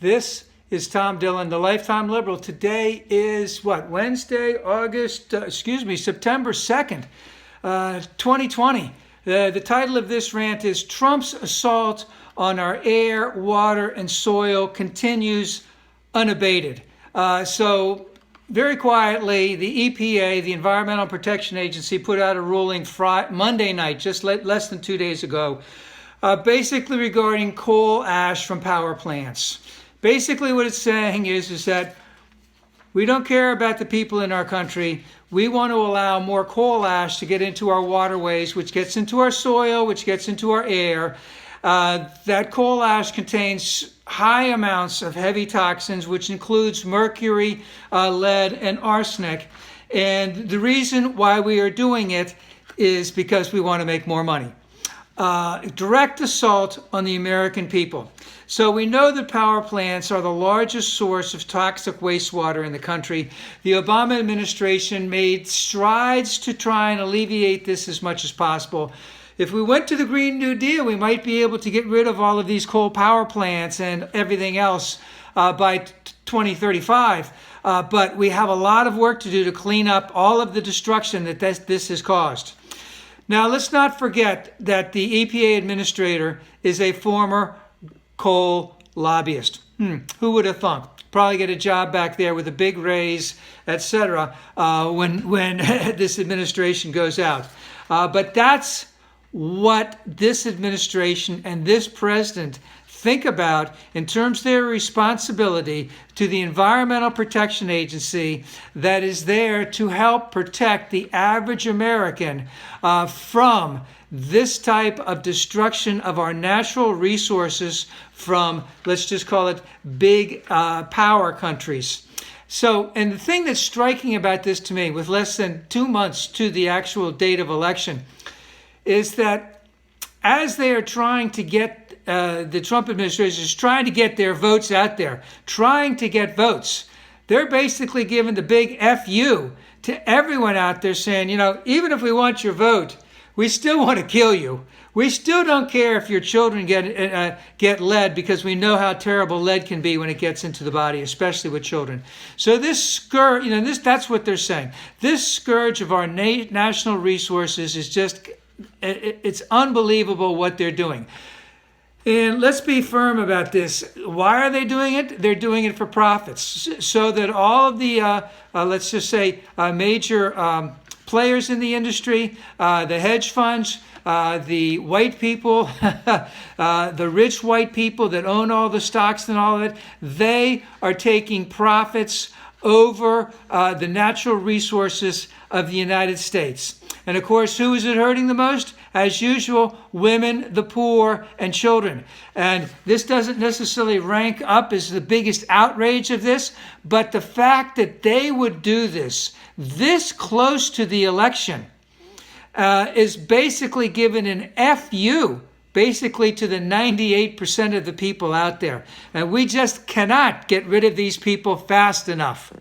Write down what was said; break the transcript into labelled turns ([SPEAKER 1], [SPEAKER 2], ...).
[SPEAKER 1] This is Tom Dillon, the Lifetime Liberal. Today is what? Wednesday, September 2nd, 2020. The title of this rant is Trump's assault on our air, water, and soil continues unabated. So very quietly, the EPA, the Environmental Protection Agency, put out a ruling Monday night, just less than 2 days ago, basically regarding coal ash from power plants. Basically what it's saying is that we don't care about the people in our country. We want to allow more coal ash to get into our waterways, which gets into our soil, which gets into our air. That coal ash contains high amounts of heavy toxins, which includes mercury, lead, and arsenic. And the reason why we are doing it is because we want to make more money. Direct assault on the American people. So we know that power plants are the largest source of toxic wastewater in the country. The Obama administration made strides to try and alleviate this as much as possible. If we went to the Green New Deal, we might be able to get rid of all of these coal power plants and everything else by 2035. But we have a lot of work to do to clean up all of the destruction that this has caused. Now, let's not forget that the EPA administrator is a former coal lobbyist. Who would have thunk? Probably get a job back there with a big raise, etc. When this administration goes out. But that's what this administration and this president think about in terms of their responsibility to the Environmental Protection Agency that is there to help protect the average American from this type of destruction of our natural resources from, let's just call it, big power countries. So, and the thing that's striking about this to me, with less than 2 months to the actual date of election, is that as they are trying to get, the Trump administration is trying to get their votes out there, trying to get votes, they're basically giving the big FU to everyone out there saying, you know, even if we want your vote, we still want to kill you. We still don't care if your children get lead, because we know how terrible lead can be when it gets into the body, especially with children. So this scourge, that's what they're saying. This scourge of our national resources is just, it's unbelievable what they're doing. And let's be firm about this. Why are they doing it? They're doing it for profits, so that all of the, let's just say, major players in the industry, the hedge funds, the white people, the rich white people that own all the stocks and all of it, they are taking profits over the natural resources of the United States. And of course, who is it hurting the most? As usual, women, the poor, and children. And this doesn't necessarily rank up as the biggest outrage of this, but the fact that they would do this close to the election, is basically given an FU, basically to the 98% of the people out there. And we just cannot get rid of these people fast enough.